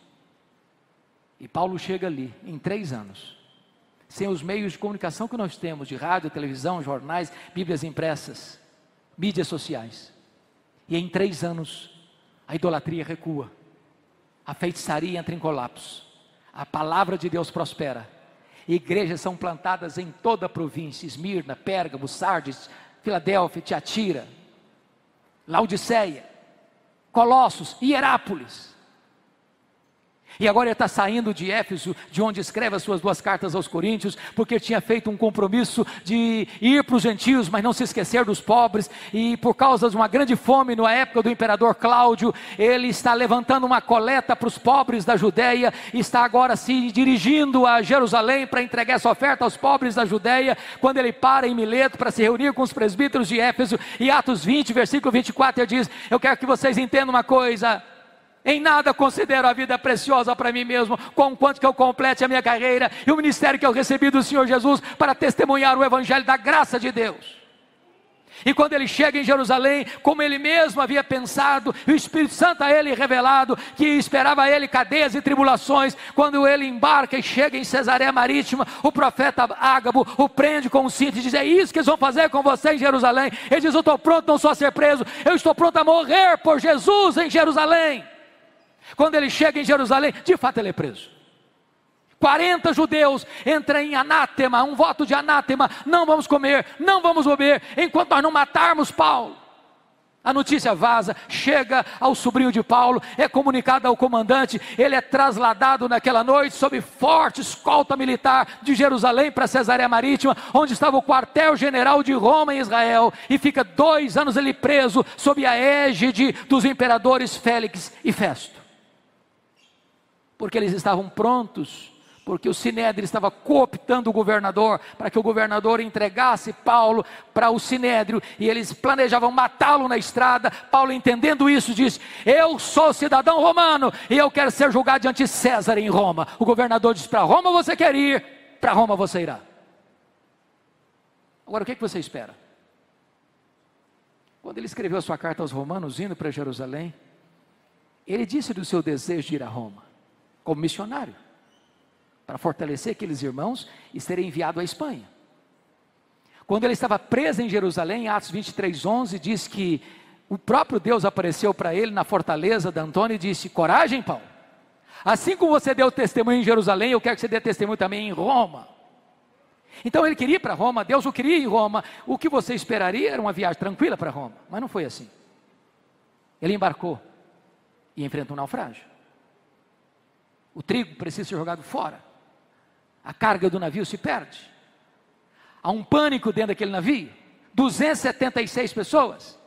E Paulo chega ali, em 3 anos, sem os meios de comunicação que nós temos, de rádio, televisão, jornais, bíblias impressas, mídias sociais. E em 3 anos, a idolatria recua. A feitiçaria entra em colapso, a palavra de Deus prospera, igrejas são plantadas em toda a província: Esmirna, Pérgamo, Sardes, Filadélfia, Tiatira, Laodiceia, Colossos, Hierápolis. E agora ele está saindo de Éfeso, de onde escreve as suas 2 cartas aos Coríntios, porque tinha feito um compromisso de ir para os gentios, mas não se esquecer dos pobres, e por causa de uma grande fome na época do imperador Cláudio, ele está levantando uma coleta para os pobres da Judéia, e está agora se dirigindo a Jerusalém para entregar essa oferta aos pobres da Judéia, quando ele para em Mileto para se reunir com os presbíteros de Éfeso. E Atos 20, versículo 24, ele diz: eu quero que vocês entendam uma coisa: em nada considero a vida preciosa para mim mesmo, conquanto que eu complete a minha carreira e o ministério que eu recebi do Senhor Jesus, para testemunhar o evangelho da graça de Deus. E quando ele chega em Jerusalém, como ele mesmo havia pensado, e o Espírito Santo a ele revelado, que esperava a ele cadeias e tribulações, quando ele embarca e chega em Cesareia Marítima, o profeta Ágabo o prende com um cinto e diz: é isso que eles vão fazer com você em Jerusalém? Ele diz: eu estou pronto não só a ser preso, eu estou pronto a morrer por Jesus em Jerusalém. Quando ele chega em Jerusalém, de fato ele é preso. 40 judeus entram em anátema, um voto de anátema: não vamos comer, não vamos beber, enquanto nós não matarmos Paulo. A notícia vaza, chega ao sobrinho de Paulo, é comunicado ao comandante, ele é trasladado naquela noite, sob forte escolta militar, de Jerusalém para Cesareia Marítima, onde estava o quartel-general de Roma em Israel, e fica 2 anos ele preso, sob a égide dos imperadores Félix e Festo. Porque eles estavam prontos porque o Sinédrio estava cooptando o governador, para que o governador entregasse Paulo para o Sinédrio, e eles planejavam matá-lo na estrada. Paulo, entendendo isso, disse: eu sou cidadão romano, e eu quero ser julgado diante de César em Roma. O governador disse: para Roma você quer ir, para Roma você irá. Agora, o que você espera? Quando ele escreveu a sua carta aos romanos, indo para Jerusalém, ele disse do seu desejo de ir a Roma, como missionário, para fortalecer aqueles irmãos e ser enviado à Espanha. Quando ele estava preso em Jerusalém, Atos 23:11, diz que o próprio Deus apareceu para ele na fortaleza de Antônio e disse: coragem, Paulo, assim como você deu testemunho em Jerusalém, eu quero que você dê testemunho também em Roma. Então ele queria ir para Roma, Deus o queria em Roma. O que você esperaria era uma viagem tranquila para Roma, mas não foi assim. Ele embarcou e enfrenta um naufrágio. O trigo precisa ser jogado fora, a carga do navio se perde, há um pânico dentro daquele navio, 276 pessoas,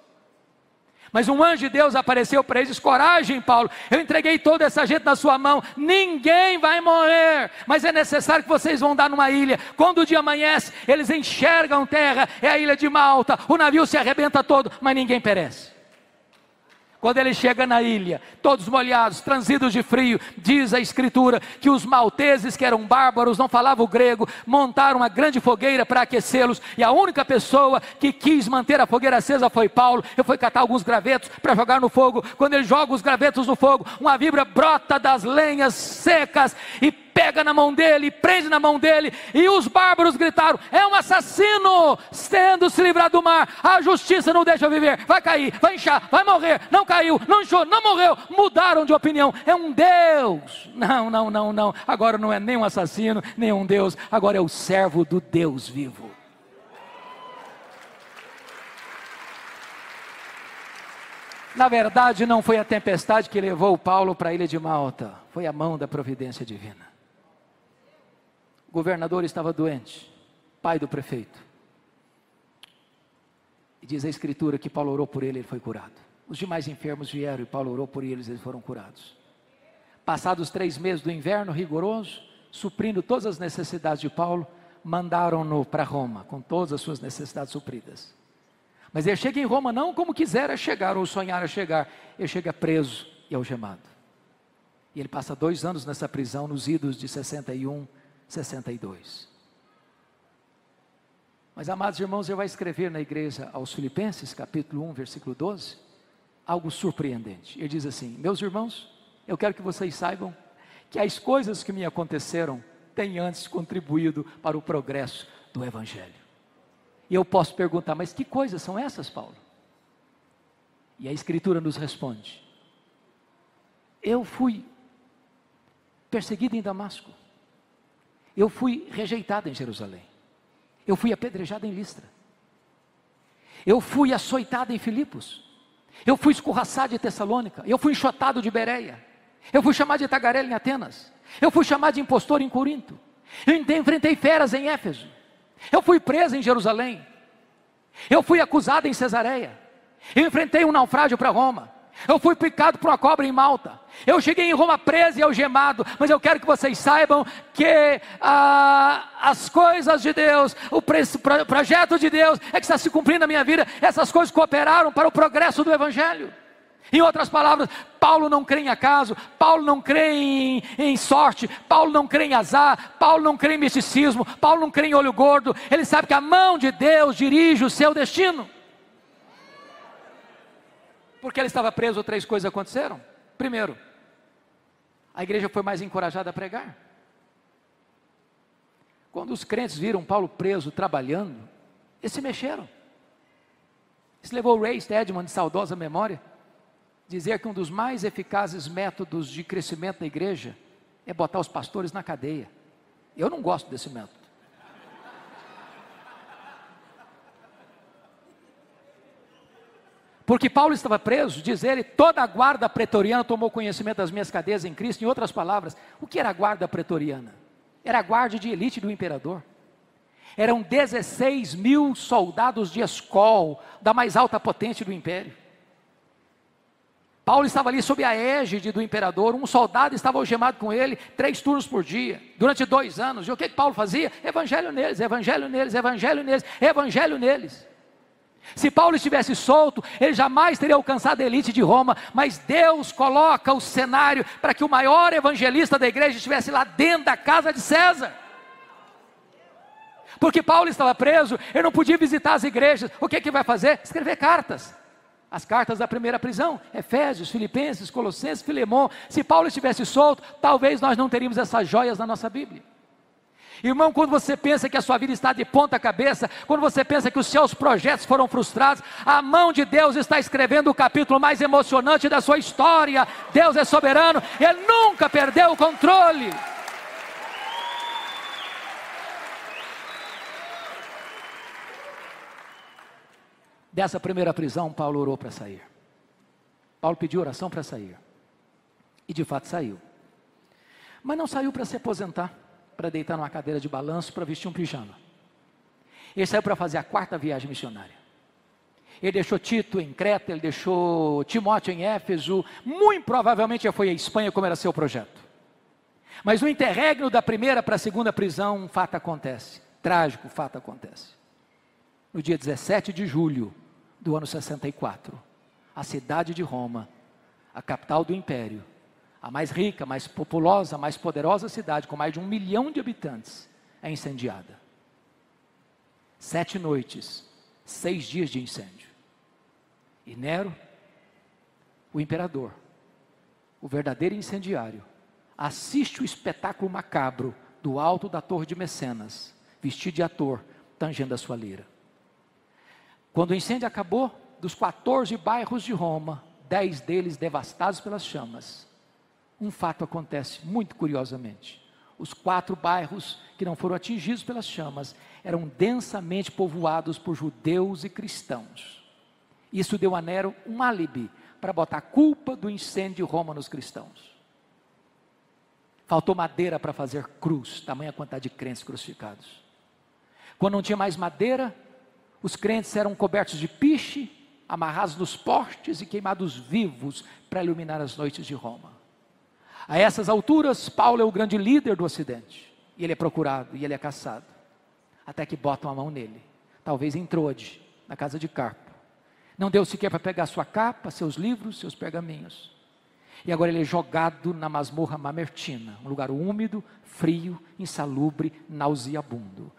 mas um anjo de Deus apareceu para eles e disse: coragem, Paulo, eu entreguei toda essa gente na sua mão, ninguém vai morrer, mas é necessário que vocês vão dar numa ilha. Quando o dia amanhece, eles enxergam terra, é a ilha de Malta, o navio se arrebenta todo, mas ninguém perece. Quando ele chega na ilha, todos molhados, transidos de frio, diz a escritura que os malteses, que eram bárbaros, não falavam o grego, montaram uma grande fogueira para aquecê-los, e a única pessoa que quis manter a fogueira acesa foi Paulo. Eu fui catar alguns gravetos para jogar no fogo. Quando ele joga os gravetos no fogo, uma vibra brota das lenhas secas e pega na mão dele, prende na mão dele, e os bárbaros gritaram: é um assassino, tendo se livrado do mar, a justiça não deixa viver, vai cair, vai inchar, vai morrer. Não caiu, não inchou, não morreu, mudaram de opinião, é um Deus. Não, agora não é nem um assassino, nem um Deus, agora é o servo do Deus vivo. Na verdade, não foi a tempestade que levou Paulo para a ilha de Malta, foi a mão da providência divina. O governador estava doente, pai do prefeito, e diz a escritura que Paulo orou por ele, ele foi curado. Os demais enfermos vieram e Paulo orou por eles, eles foram curados. Passados 3 meses do inverno rigoroso, suprindo todas as necessidades de Paulo, mandaram-no para Roma, com todas as suas necessidades supridas. Mas ele chega em Roma não como quisera chegar, ou sonhara chegar, ele chega preso e algemado. E ele passa 2 anos nessa prisão, nos idos de 61, 62. Mas, amados irmãos, ele vai escrever na igreja aos Filipenses, capítulo 1, versículo 12, algo surpreendente. Ele diz assim: meus irmãos, eu quero que vocês saibam que as coisas que me aconteceram têm antes contribuído para o progresso do Evangelho. E eu posso perguntar: mas que coisas são essas, Paulo? E a escritura nos responde: eu fui perseguido em Damasco, eu fui rejeitado em Jerusalém, eu fui apedrejado em Listra, eu fui açoitado em Filipos, eu fui escorraçado de Tessalônica, eu fui enxotado de Bereia, eu fui chamado de tagarela em Atenas, eu fui chamado de impostor em Corinto, eu enfrentei feras em Éfeso, eu fui preso em Jerusalém, eu fui acusado em Cesareia, eu enfrentei um naufrágio para Roma, eu fui picado por uma cobra em Malta, eu cheguei em Roma preso e algemado. Mas eu quero que vocês saibam que as coisas de Deus, o projeto de Deus é que está se cumprindo na minha vida. Essas coisas cooperaram para o progresso do Evangelho. Em outras palavras, Paulo não crê em acaso, Paulo não crê em sorte, Paulo não crê em azar, Paulo não crê em misticismo, Paulo não crê em olho gordo. Ele sabe que a mão de Deus dirige o seu destino. Porque ele estava preso, 3 coisas aconteceram. Primeiro, a igreja foi mais encorajada a pregar. Quando os crentes viram Paulo preso, trabalhando, eles se mexeram. Isso levou o Ray Stedman, de saudosa memória, dizer que um dos mais eficazes métodos de crescimento da igreja é botar os pastores na cadeia. Eu não gosto desse método. Porque Paulo estava preso, diz ele, toda a guarda pretoriana tomou conhecimento das minhas cadeias em Cristo. Em outras palavras, o que era a guarda pretoriana? Era a guarda de elite do imperador. Eram 16 mil soldados de escol, da mais alta potente do império. Paulo estava ali sob a égide do imperador, um soldado estava algemado com ele, 3 turnos por dia, durante 2 anos. E o que Paulo fazia? Evangelho neles, evangelho neles, evangelho neles, evangelho neles. Se Paulo estivesse solto, ele jamais teria alcançado a elite de Roma, mas Deus coloca o cenário para que o maior evangelista da igreja estivesse lá dentro da casa de César. Porque Paulo estava preso, ele não podia visitar as igrejas. O que vai fazer? Escrever cartas. As cartas da primeira prisão, Efésios, Filipenses, Colossenses, Filemão. Se Paulo estivesse solto, talvez nós não teríamos essas joias na nossa Bíblia. Irmão, quando você pensa que a sua vida está de ponta cabeça, quando você pensa que os seus projetos foram frustrados, a mão de Deus está escrevendo o capítulo mais emocionante da sua história. Deus é soberano, Ele nunca perdeu o controle. Dessa primeira prisão, Paulo orou para sair. Paulo pediu oração para sair. E de fato saiu. Mas não saiu para se aposentar, para deitar numa cadeira de balanço, para vestir um pijama. Ele saiu para fazer a 4ª viagem missionária. Ele deixou Tito em Creta, ele deixou Timóteo em Éfeso. Muito provavelmente já foi à Espanha, como era seu projeto. Mas no interregno da primeira para a segunda prisão, um fato acontece. Trágico fato acontece. No dia 17 de julho do ano 64, a cidade de Roma, a capital do império, a mais rica, mais populosa, mais poderosa cidade, com mais de 1 milhão de habitantes, é incendiada. 7 noites, 6 dias de incêndio. E Nero, o imperador, o verdadeiro incendiário, assiste o espetáculo macabro do alto da torre de Mecenas, vestido de ator, tangendo a sua lira. Quando o incêndio acabou, dos 14 bairros de Roma, 10 deles devastados pelas chamas, um fato acontece muito curiosamente. Os 4 bairros que não foram atingidos pelas chamas eram densamente povoados por judeus e cristãos. Isso deu a Nero um álibi para botar a culpa do incêndio de Roma nos cristãos. Faltou madeira para fazer cruz, tamanha quantidade de crentes crucificados. Quando não tinha mais madeira, os crentes eram cobertos de piche, amarrados nos postes e queimados vivos para iluminar as noites de Roma. A essas alturas, Paulo é o grande líder do Ocidente. E ele é procurado, e ele é caçado. Até que botam a mão nele. Talvez em Troade, na casa de Carpo. Não deu sequer para pegar sua capa, seus livros, seus pergaminhos. E agora ele é jogado na masmorra Mamertina, um lugar úmido, frio, insalubre, nauseabundo,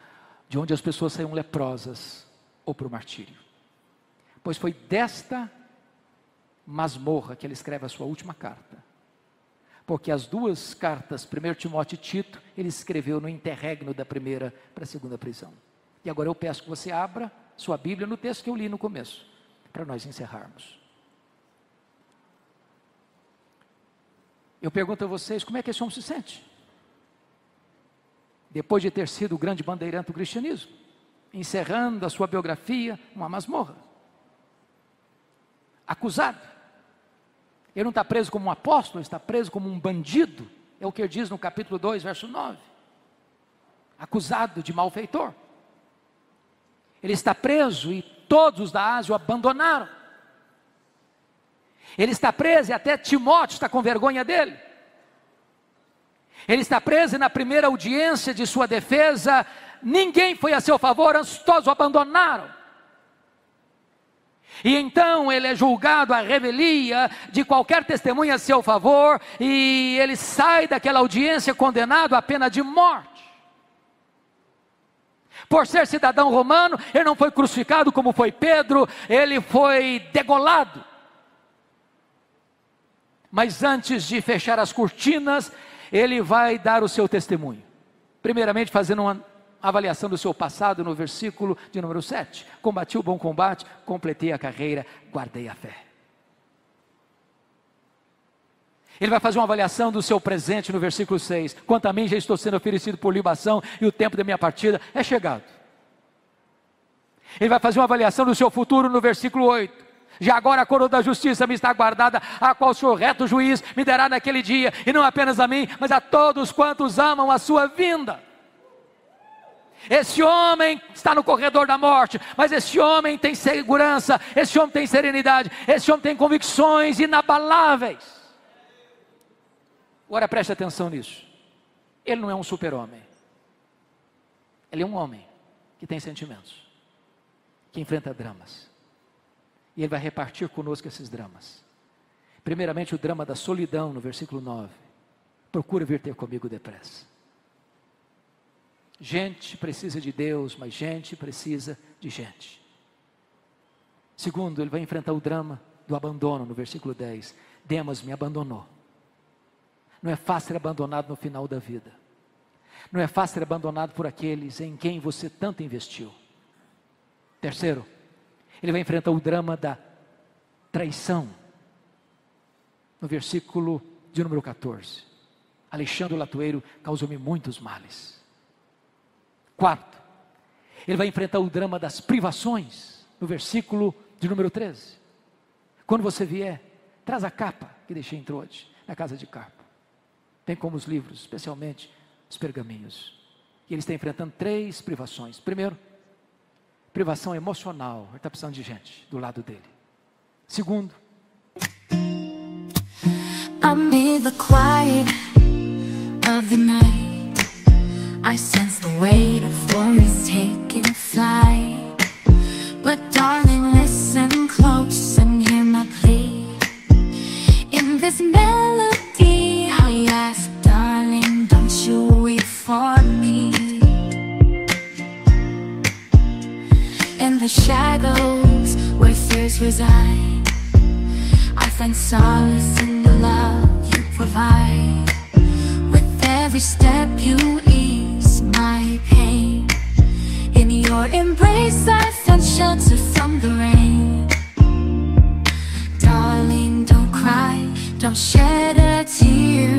de onde as pessoas saíam leprosas ou para o martírio. Pois foi desta masmorra que ele escreve a sua última carta. Porque as 2 cartas, 1 Timóteo e Tito, ele escreveu no interregno da primeira para a segunda prisão. E agora eu peço que você abra sua Bíblia no texto que eu li no começo, para nós encerrarmos. Eu pergunto a vocês, como é que esse homem se sente? Depois de ter sido o grande bandeirante do cristianismo, encerrando a sua biografia numa masmorra. Acusado. Ele não está preso como um apóstolo, ele está preso como um bandido. É o que ele diz no capítulo 2, verso 9. Acusado de malfeitor. Ele está preso e todos os da Ásia o abandonaram. Ele está preso e até Timóteo está com vergonha dele. Ele está preso e na primeira audiência de sua defesa, ninguém foi a seu favor, antes todos o abandonaram. E então ele é julgado à revelia de qualquer testemunha a seu favor, e ele sai daquela audiência condenado à pena de morte. Por ser cidadão romano, ele não foi crucificado como foi Pedro, ele foi degolado. Mas antes de fechar as cortinas, ele vai dar o seu testemunho. Primeiramente fazendo uma avaliação do seu passado no versículo de número 7. Combati o bom combate, completei a carreira, guardei a fé. Ele vai fazer uma avaliação do seu presente no versículo 6. Quanto a mim, já estou sendo oferecido por libação e o tempo da minha partida é chegado. Ele vai fazer uma avaliação do seu futuro no versículo 8. Já agora a coroa da justiça me está guardada, a qual o Senhor reto juiz me dará naquele dia, e não apenas a mim, mas a todos quantos amam a sua vinda. Esse homem está no corredor da morte, mas esse homem tem segurança, esse homem tem serenidade, esse homem tem convicções inabaláveis. Agora preste atenção nisso. Ele não é um super-homem. Ele é um homem que tem sentimentos, que enfrenta dramas. E ele vai repartir conosco esses dramas. Primeiramente o drama da solidão, no versículo 9. Procura vir ter comigo depressa. Gente precisa de Deus, mas gente precisa de gente. Segundo, ele vai enfrentar o drama do abandono, no versículo 10. Demas me abandonou. Não é fácil ser abandonado no final da vida. Não é fácil ser abandonado por aqueles em quem você tanto investiu. Terceiro, ele vai enfrentar o drama da traição. No versículo de número 14. Alexandre o latoeiro causou-me muitos males. Quarto, ele vai enfrentar o drama das privações. No versículo de número 13. Quando você vier, traz a capa que deixei em Troade, na casa de Carpo. Tem como os livros, especialmente os pergaminhos. E ele está enfrentando 3 privações. Primeiro, privação emocional. Ele está precisando de gente do lado dele. Segundo, amid the quiet of the night, I sense the weight of worries taking flight. But darling, listen close and hear my plea. In this melody I ask, darling, don't you weep for me. In the shadows where fears reside, I find solace in the love you provide. With every step you ease my pain. In your embrace I found shelter from the rain. Darling, don't cry, don't shed a tear,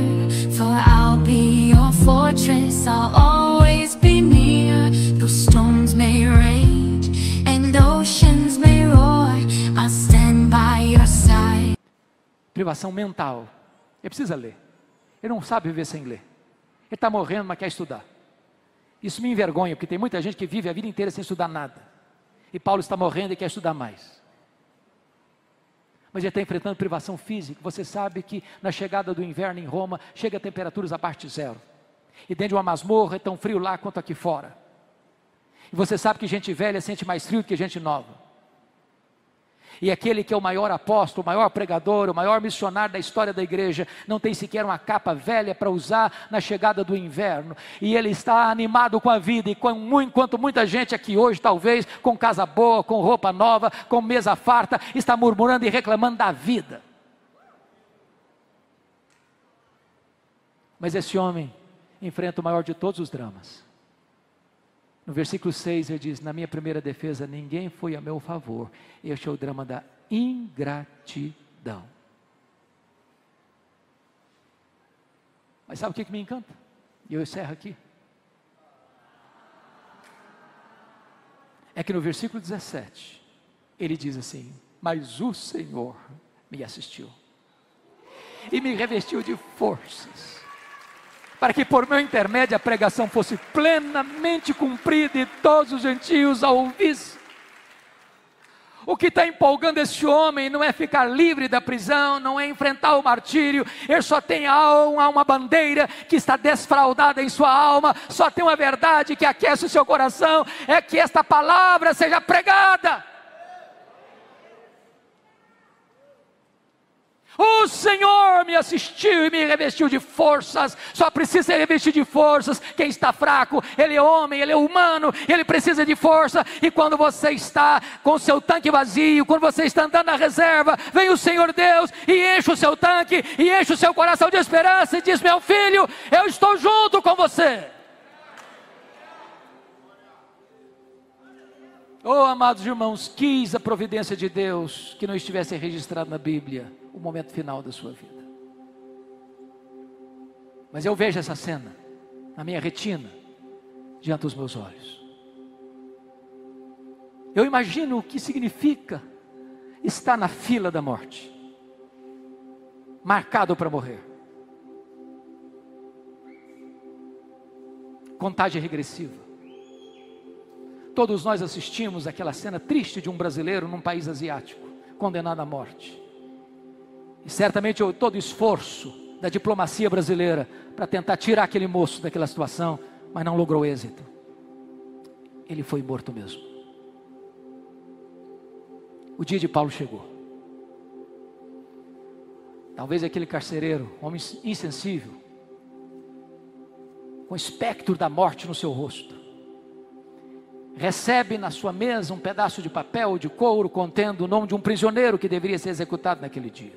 for I'll be your fortress, I'll always be near. Though storms may rage and oceans may roar, I'll stand by your side. privação mental. Ele precisa ler. Ele não sabe viver sem ler. Ele está morrendo, mas quer estudar. Isso me envergonha, porque tem muita gente que vive a vida inteira sem estudar nada. E Paulo está morrendo e quer estudar mais. Mas ele está enfrentando privação física. Você sabe que na chegada do inverno em Roma, chega a temperaturas abaixo de 0. E dentro de uma masmorra é tão frio lá quanto aqui fora. E você sabe que gente velha sente mais frio do que gente nova. E aquele que é o maior apóstolo, o maior pregador, o maior missionário da história da igreja, não tem sequer uma capa velha para usar na chegada do inverno. E ele está animado com a vida, e enquanto muita gente aqui hoje, talvez, com casa boa, com roupa nova, com mesa farta, está murmurando e reclamando da vida. Mas esse homem enfrenta o maior de todos os dramas. No versículo 6 ele diz: na minha primeira defesa ninguém foi a meu favor. Este é o drama da ingratidão. Mas sabe o que me encanta? E eu encerro aqui. É que no versículo 17 ele diz assim: mas o Senhor me assistiu e me revestiu de forças, para que por meu intermédio a pregação fosse plenamente cumprida e todos os gentios a ouvissem. O que está empolgando esse homem não é ficar livre da prisão, não é enfrentar o martírio. Ele só tem uma bandeira que está desfraldada em sua alma, só tem uma verdade que aquece o seu coração, é que esta palavra seja pregada. O Senhor me assistiu e me revestiu de forças. Só precisa ser revestido de forças quem está fraco. Ele é homem, ele é humano, ele precisa de força. E quando você está com o seu tanque vazio, quando você está andando na reserva, vem o Senhor Deus e enche o seu tanque, e enche o seu coração de esperança, e diz: meu filho, eu estou junto com você. Oh, amados irmãos, quis a providência de Deus que não estivesse registrado na Bíblia o momento final da sua vida. Mas eu vejo essa cena na minha retina, diante dos meus olhos. Eu imagino o que significa estar na fila da morte, marcado para morrer. Contagem regressiva. Todos nós assistimos aquela cena triste de um brasileiro num país asiático, condenado à morte. E certamente houve todo o esforço da diplomacia brasileira para tentar tirar aquele moço daquela situação, mas não logrou êxito. Ele foi morto mesmo. O dia de Paulo chegou. Talvez aquele carcereiro, homem insensível, com o espectro da morte no seu rosto, recebe na sua mesa um pedaço de papel de couro contendo o nome de um prisioneiro que deveria ser executado naquele dia.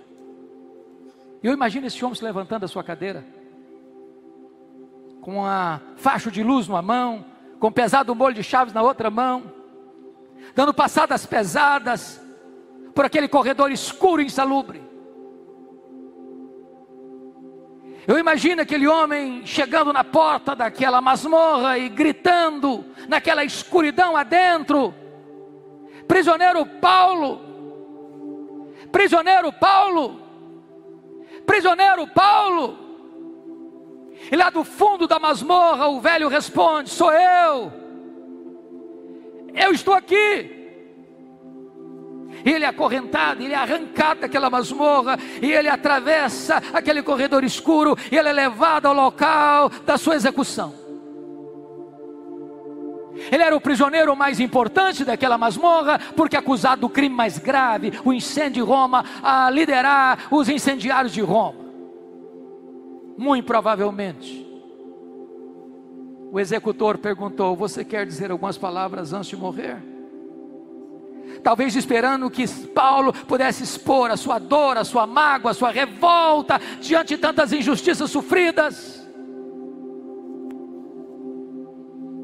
Eu imagino esse homem se levantando da sua cadeira, com uma faixa de luz numa mão, com um pesado molho de chaves na outra mão, dando passadas pesadas por aquele corredor escuro e insalubre. Eu imagino aquele homem chegando na porta daquela masmorra e gritando naquela escuridão adentro: prisioneiro Paulo, prisioneiro Paulo, prisioneiro Paulo. E lá do fundo da masmorra o velho responde: sou eu estou aqui. E ele é acorrentado, ele é arrancado daquela masmorra, e ele atravessa aquele corredor escuro, e ele é levado ao local da sua execução. Ele era o prisioneiro mais importante daquela masmorra, porque acusado do crime mais grave, o incêndio de Roma, a liderar os incendiários de Roma. Muito provavelmente o executor perguntou: você quer dizer algumas palavras antes de morrer? Talvez esperando que Paulo pudesse expor a sua dor, a sua mágoa, a sua revolta diante de tantas injustiças sofridas.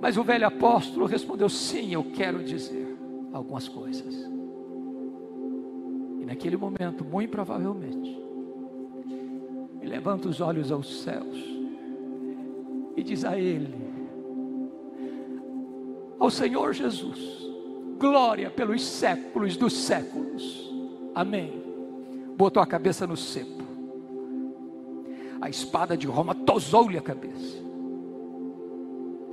Mas o velho apóstolo respondeu: sim, eu quero dizer algumas coisas. E naquele momento, muito provavelmente, ele levanta os olhos aos céus e diz a ele, ao Senhor Jesus: glória pelos séculos dos séculos, amém. Botou a cabeça no cepo. A espada de Roma tosou-lhe a cabeça.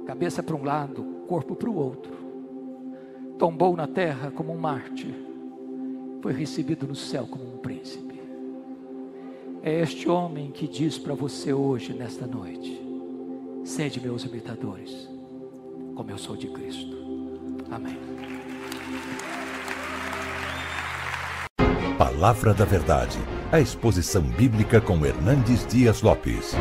Cabeça para um lado, corpo para o outro. Tombou na terra como um mártir. Foi recebido no céu como um príncipe. É este homem que diz para você hoje, nesta noite: sede meus imitadores, como eu sou de Cristo. Amém. Palavra da Verdade, a exposição bíblica com Hernandes Dias Lopes.